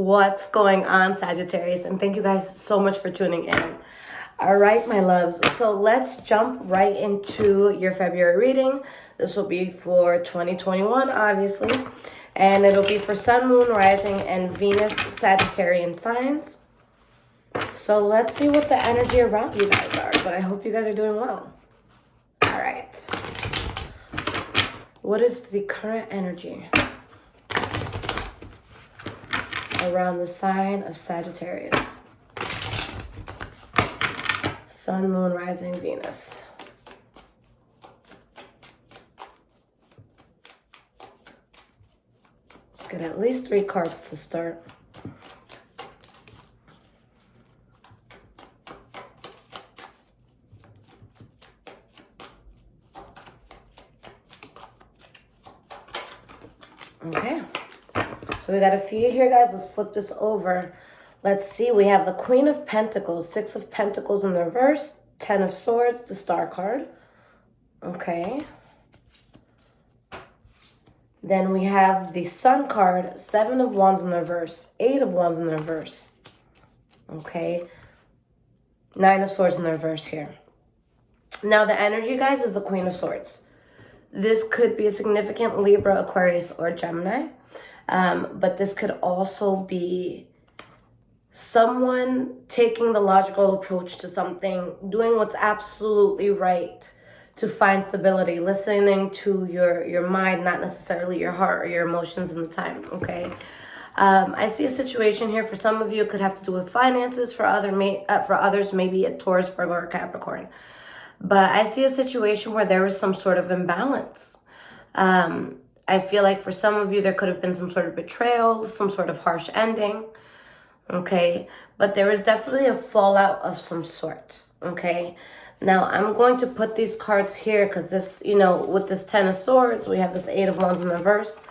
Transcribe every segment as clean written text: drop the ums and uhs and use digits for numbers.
What's going on, Sagittarius? And thank you guys so much for tuning in. All right, my loves. So let's jump right into your February reading. This will be for 2021, obviously. And it'll be for Sun, Moon, Rising, and Venus Sagittarian signs. So let's see what the energy around you guys are. But I hope you guys are doing well. All right. What is the current energy around the sign of Sagittarius? Sun, Moon, Rising, Venus. Let's get at least 3 cards to start. Okay. So we got a few here, guys. Let's flip this over. Let's see. We have the Queen of Pentacles, 6 of Pentacles in the reverse, 10 of Swords, the Star card. Okay. Then we have the Sun card, 7 of Wands in the reverse, 8 of Wands in the reverse. Okay. 9 of Swords in the reverse here. Now the energy, guys, is the Queen of Swords. This could be a significant Libra, Aquarius, or Gemini. But this could also be someone taking the logical approach to something, doing what's absolutely right to find stability, listening to your mind, not necessarily your heart or your emotions in the time, okay? I see a situation here. For some of you, it could have to do with finances. For others, maybe a Taurus, Virgo, or Capricorn. But I see a situation where there was some sort of imbalance. I feel like for some of you, there could have been some sort of betrayal, some sort of harsh ending, okay? But there is definitely a fallout of some sort, okay? Now, I'm going to put these cards here because this, with this 10 of Swords, we have this 8 of Wands in the reverse.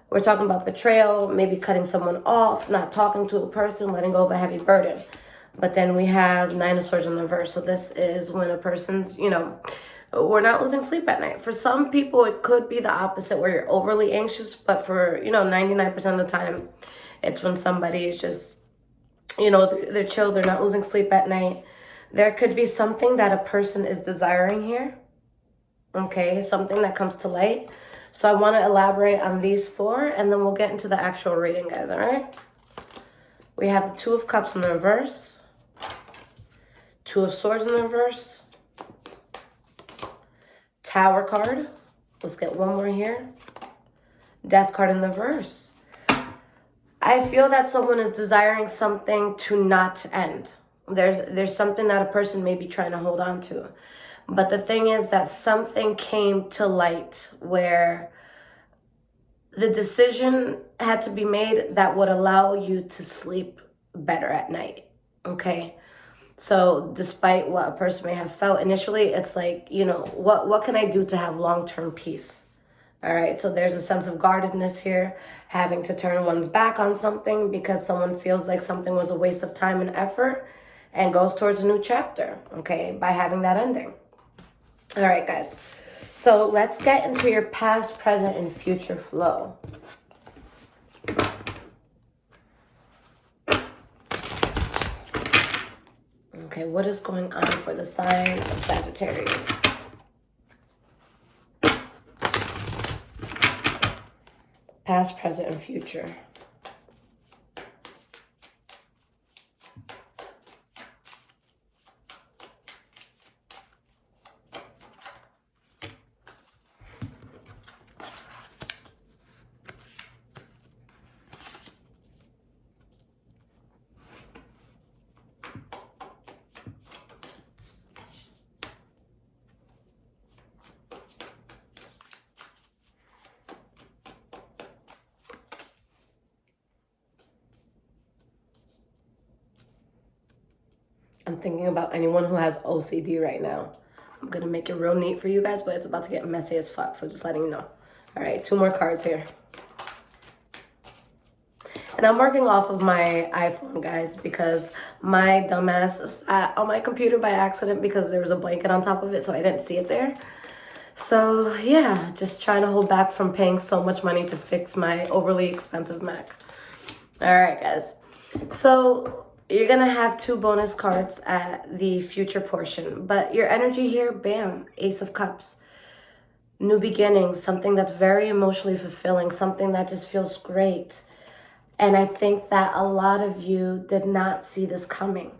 We're talking about betrayal, maybe cutting someone off, not talking to a person, letting go of a heavy burden. But then we have 9 of Swords in the reverse. So this is when a person's, we're not losing sleep at night. For some people, it could be the opposite where you're overly anxious. But for, 99% of the time, it's when somebody is just, they're chill. They're not losing sleep at night. There could be something that a person is desiring here. Okay, something that comes to light. So I want to elaborate on these 4, and then we'll get into the actual reading, guys, all right? We have the 2 of Cups in the reverse. 2 of Swords in the reverse. Tower card. Let's get one more here. Death card in the reverse. I feel that someone is desiring something to not end. There's something that a person may be trying to hold on to. But the thing is that something came to light where the decision had to be made that would allow you to sleep better at night. Okay? So despite what a person may have felt initially, it's like, what can I do to have long-term peace? All right, so there's a sense of guardedness here, having to turn one's back on something because someone feels like something was a waste of time and effort and goes towards a new chapter, okay, by having that ending. All right, guys, so let's get into your past, present, and future flow. Okay, what is going on for the sign of Sagittarius? Past, present, and future. I'm thinking about anyone who has OCD right now. I'm going to make it real neat for you guys, but it's about to get messy as fuck, so just letting you know. All right, 2 more cards here. And I'm working off of my iPhone, guys, because my dumbass sat on my computer by accident because there was a blanket on top of it, so I didn't see it there. So, yeah, just trying to hold back from paying so much money to fix my overly expensive Mac. All right, guys. So you're going to have 2 bonus cards at the future portion. But your energy here, bam, Ace of Cups. New beginnings, something that's very emotionally fulfilling, something that just feels great. And I think that a lot of you did not see this coming.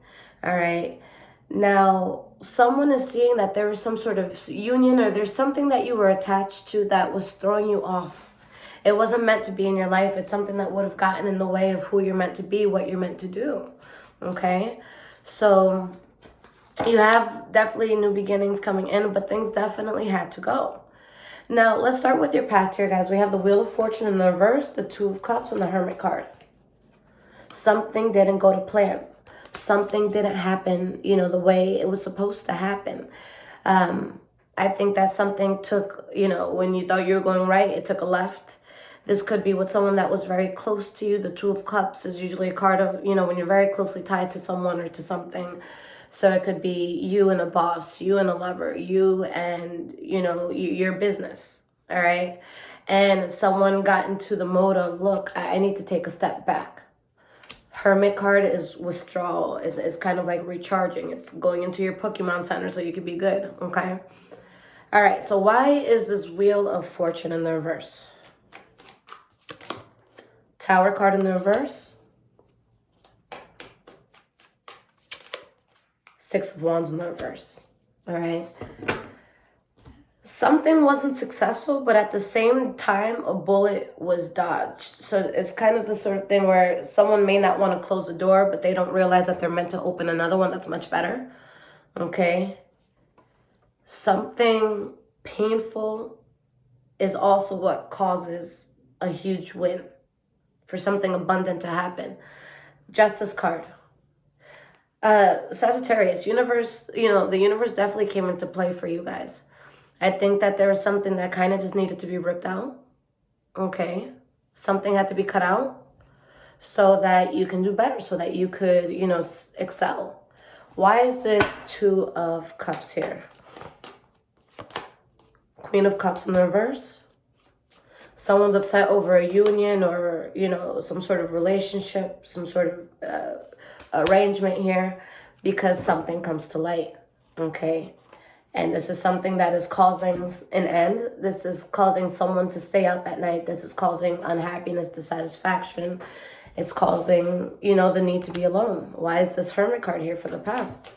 All right. Now, someone is seeing that there was some sort of union or there's something that you were attached to that was throwing you off. It wasn't meant to be in your life. It's something that would have gotten in the way of who you're meant to be, what you're meant to do. Okay? So you have definitely new beginnings coming in, but things definitely had to go. Now, let's start with your past here, guys. We have the Wheel of Fortune in the reverse, the Two of Cups, and the Hermit card. Something didn't go to plan. Something didn't happen, the way it was supposed to happen. I think that something took, when you thought you were going right, it took a left. This could be with someone that was very close to you. The Two of Cups is usually a card of, when you're very closely tied to someone or to something. So it could be you and a boss, you and a lover, you and, your business, all right? And someone got into the mode of, look, I need to take a step back. Hermit card is withdrawal. It's kind of like recharging. It's going into your Pokemon Center so you can be good, okay? All right, so why is this Wheel of Fortune in the reverse? Tower card in the reverse. Six of Wands in the reverse. All right. Something wasn't successful, but at the same time, a bullet was dodged. So it's kind of the sort of thing where someone may not want to close the door, but they don't realize that they're meant to open another one that's much better. Okay. Something painful is also what causes a huge win for something abundant to happen. Justice card. Sagittarius, universe, the universe definitely came into play for you guys. I think that there was something that kind of just needed to be ripped out. Okay. Something had to be cut out so that you can do better, so that you could, excel. Why is this Two of Cups here? Queen of Cups in the reverse. Someone's upset over a union or, some sort of relationship, some sort of arrangement here because something comes to light, okay? And this is something that is causing an end. This is causing someone to stay up at night. This is causing unhappiness, dissatisfaction. It's causing, the need to be alone. Why is this Hermit card here for the past?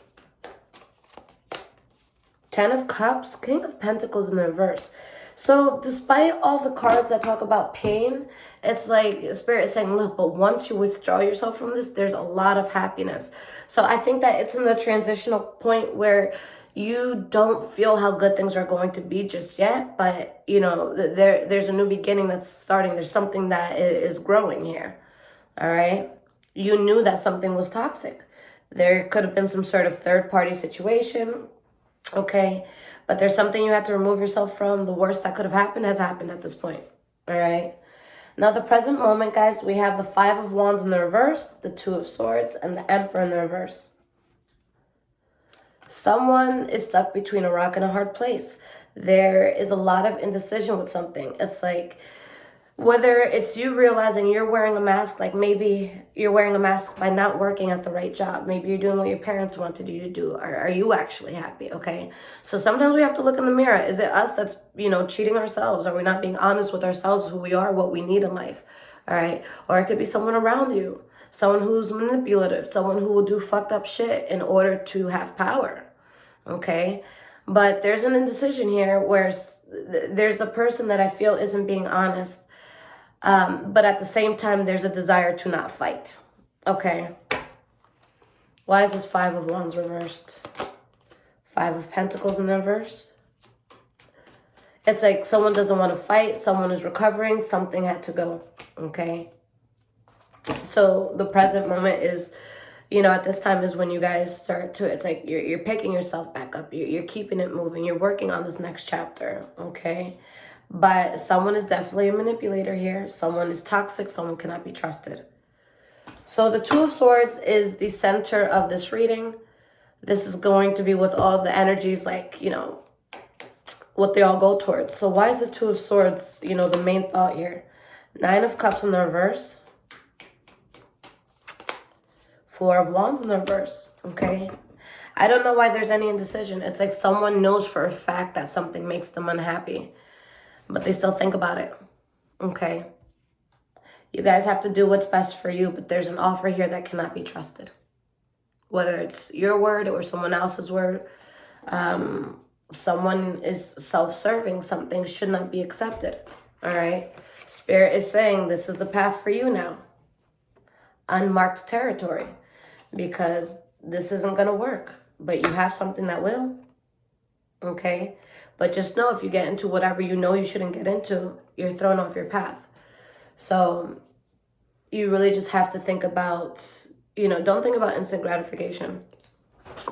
Ten of Cups, King of Pentacles in the reverse. So despite all the cards that talk about pain, it's like Spirit is saying, look, but once you withdraw yourself from this, there's a lot of happiness. So I think that it's in the transitional point where you don't feel how good things are going to be just yet, but, there's a new beginning that's starting. There's something that is growing here, all right? You knew that something was toxic. There could have been some sort of third-party situation, okay? But there's something you had to remove yourself from. The worst that could have happened has happened at this point, all right? Now, the present moment, guys, we have the Five of Wands in the reverse, the Two of Swords, and the Emperor in the reverse. Someone is stuck between a rock and a hard place. There is a lot of indecision with something. It's like, whether it's you realizing you're wearing a mask, like maybe you're wearing a mask by not working at the right job. Maybe you're doing what your parents wanted you to do. Are you actually happy? Okay. So sometimes we have to look in the mirror. Is it us that's, cheating ourselves? Are we not being honest with ourselves, who we are, what we need in life? All right. Or it could be someone around you, someone who's manipulative, someone who will do fucked up shit in order to have power. Okay. But there's an indecision here where there's a person that I feel isn't being honest. But at the same time, there's a desire to not fight. Okay. Why is this Five of Wands reversed? Five of Pentacles in the reverse. It's like someone doesn't want to fight. Someone is recovering. Something had to go. Okay. So the present moment is, at this time is when you guys start to, it's like you're picking yourself back up. You're keeping it moving. You're working on this next chapter. Okay. But someone is definitely a manipulator here. Someone is toxic. Someone cannot be trusted. So the Two of Swords is the center of this reading. This is going to be with all the energies, like, what they all go towards. So why is this Two of Swords, the main thought here? Nine of Cups in the reverse. Four of Wands in the reverse, okay? I don't know why there's any indecision. It's like someone knows for a fact that something makes them unhappy, but they still think about it, okay? You guys have to do what's best for you, but there's an offer here that cannot be trusted. Whether it's your word or someone else's word, someone is self-serving. Something should not be accepted, all right? Spirit is saying this is the path for you now. Unmarked territory, because this isn't going to work, but you have something that will, okay? But just know if you get into whatever you know you shouldn't get into, you're thrown off your path. So you really just have to think about, don't think about instant gratification.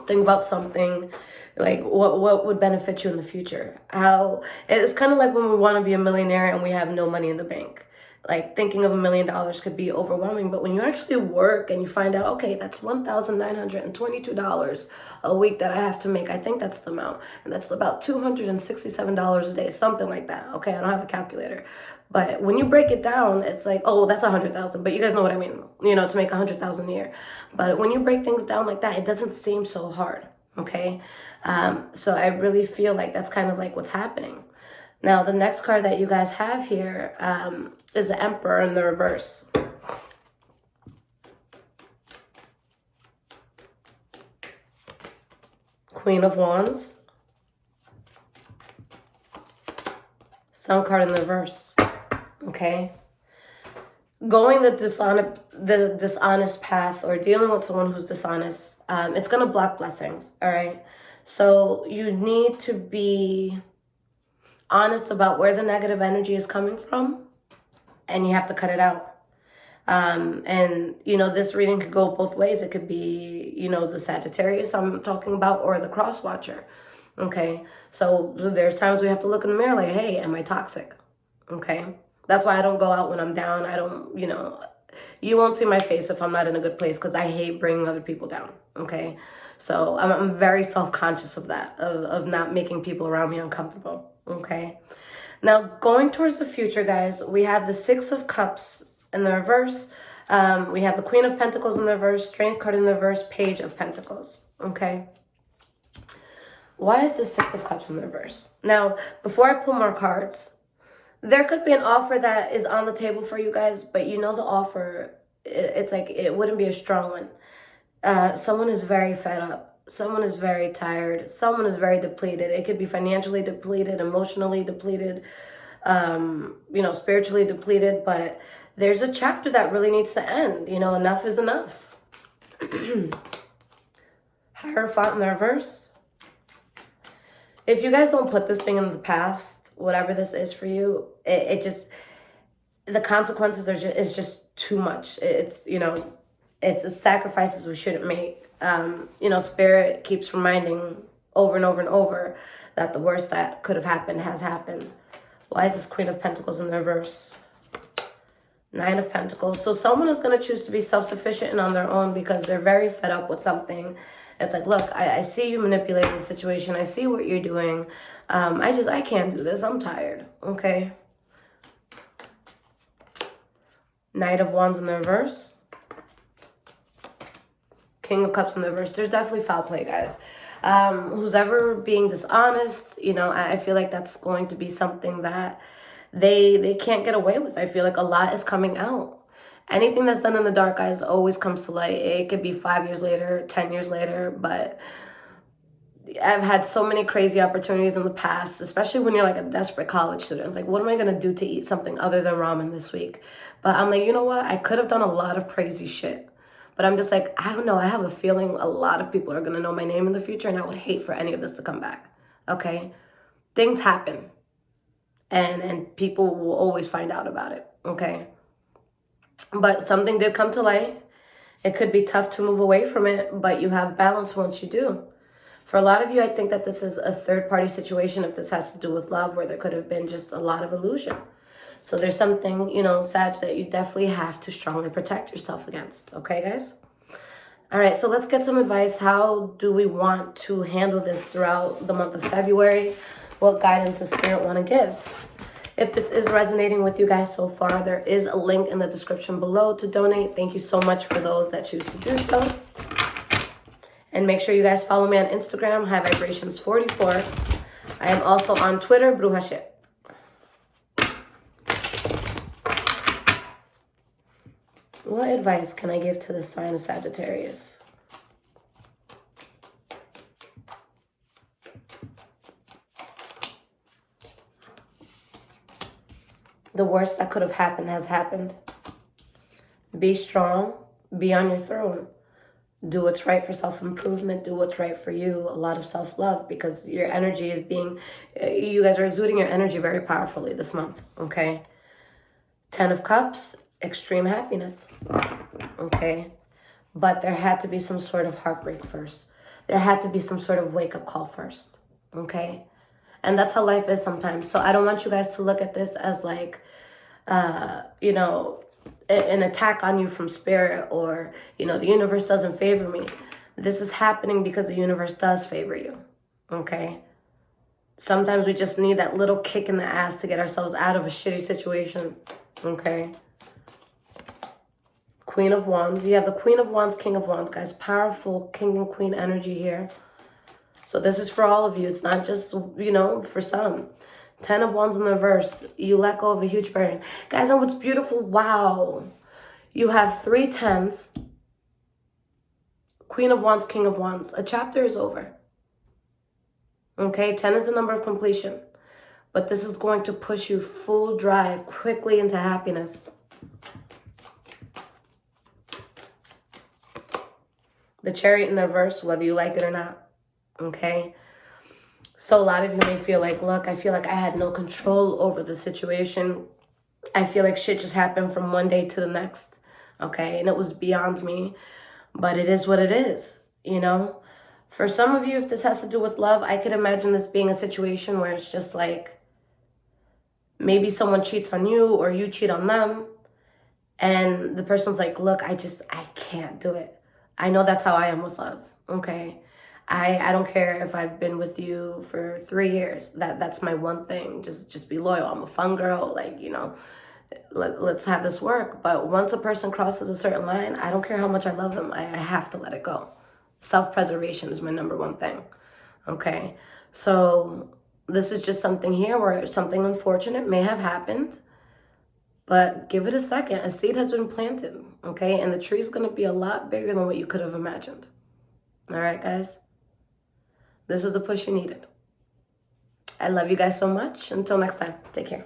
Think about something like what would benefit you in the future. How it's kind of like when we want to be a millionaire and we have no money in the bank. Like thinking of $1 million could be overwhelming, but when you actually work and you find out, okay, that's $1,922 a week that I have to make. I think that's the amount, and that's about $267 a day, something like that. Okay, I don't have a calculator, but when you break it down, it's like, oh, that's 100,000. But you guys know what I mean, to make 100,000 a year. But when you break things down like that, it doesn't seem so hard. Okay, so I really feel like that's kind of like what's happening. Now, the next card that you guys have here is the Emperor in the reverse. Queen of Wands. Sun card in the reverse. Okay? Going the dishonest path or dealing with someone who's dishonest, it's going to block blessings, all right? So you need to be honest about where the negative energy is coming from, and you have to cut it out. And this reading could go both ways. It could be, the Sagittarius I'm talking about, or the cross watcher. Okay, so there's times we have to look in the mirror like, hey, am I toxic? Okay, that's why I don't go out when I'm down. I don't, you won't see my face if I'm not in a good place, because I hate bringing other people down. Okay, so I'm very self-conscious of that, of not making people around me uncomfortable. Okay, now going towards the future, guys, we have the Six of Cups in the reverse. We have the Queen of Pentacles in the reverse, Strength card in the reverse, Page of Pentacles. Okay, why is the Six of Cups in the reverse? Now, before I pull more cards, there could be an offer that is on the table for you guys, but the offer, it's like it wouldn't be a strong one. Someone is very fed up. Someone is very tired. Someone is very depleted. It could be financially depleted, emotionally depleted, spiritually depleted. But there's a chapter that really needs to end. Enough is enough. Hierophant in the reverse. If you guys don't put this thing in the past, whatever this is for you, it just, the consequences is just too much. It's sacrifices we shouldn't make. Spirit keeps reminding over and over and over that the worst that could have happened has happened. Why is this Queen of Pentacles in the reverse? Nine of Pentacles. So someone is going to choose to be self-sufficient and on their own because they're very fed up with something. It's like, look, I see you manipulating the situation. I see what you're doing. I can't do this. I'm tired. Okay. Knight of Wands in the reverse. King of Cups in the reverse. There's definitely foul play, guys. Who's ever being dishonest, I feel like that's going to be something that they can't get away with. I feel like a lot is coming out. Anything that's done in the dark, guys, always comes to light. It could be 5 years later, 10 years later, but I've had so many crazy opportunities in the past, especially when you're like a desperate college student. It's like, what am I going to do to eat something other than ramen this week? But I'm like, you know what? I could have done a lot of crazy shit. But I'm just like, I don't know. I have a feeling a lot of people are going to know my name in the future, and I would hate for any of this to come back. Okay? Things happen. And people will always find out about it. Okay? But something did come to light. It could be tough to move away from it, but you have balance once you do. For a lot of you, I think that this is a third-party situation if this has to do with love, where there could have been just a lot of illusion. So there's something, Sag, that you definitely have to strongly protect yourself against. Okay, guys? All right, so let's get some advice. How do we want to handle this throughout the month of February? What guidance does Spirit want to give? If this is resonating with you guys so far, there is a link in the description below to donate. Thank you so much for those that choose to do so. And make sure you guys follow me on Instagram, High Vibrations 44. I am also on Twitter, Bruja. What advice can I give to the sign of Sagittarius? The worst that could have happened has happened. Be strong. Be on your throne. Do what's right for self-improvement. Do what's right for you. A lot of self-love, because your energy is being... You guys are exuding your energy very powerfully this month, okay? 10 of Cups, extreme happiness, okay? But there had to be some sort of heartbreak first. There had to be some sort of wake-up call first, okay? And that's how life is sometimes. So I don't want you guys to look at this as like, you know, an attack on you from spirit, or, you know, the universe doesn't favor me. This is happening because the universe does favor you, okay? Sometimes we just need that little kick in the ass to get ourselves out of a shitty situation, okay? Queen of Wands. You have the Queen of Wands, King of Wands, guys. Powerful King and Queen energy here. So this is for all of you. It's not just, you know, for some. 10 of Wands in the reverse. You let go of a huge burden. Guys, and what's beautiful, wow. You have 3 10s. Queen of Wands, King of Wands. A chapter is over. Okay, 10 is the number of completion. But this is going to push you full drive quickly into happiness. The Chariot in the reverse, whether you like it or not. Okay? So a lot of you may feel like, look, I feel like I had no control over the situation. I feel like shit just happened from one day to the next. Okay? And it was beyond me. But it is what it is, you know? For some of you, if this has to do with love, I could imagine this being a situation where it's just like, maybe someone cheats on you or you cheat on them. And the person's like, look, I can't do it. I know that's how I am with love, okay? I don't care if I've been with you for 3 years. That's my one thing. Just be loyal. I'm a fun girl. Like, you know, let's have this work. But once a person crosses a certain line, I don't care how much I love them. I have to let it go. Self-preservation is my number one thing, okay? So this is just something here where something unfortunate may have happened. But give it a second. A seed has been planted, okay? And the tree is going to be a lot bigger than what you could have imagined. All right, guys? This is the push you needed. I love you guys so much. Until next time, take care.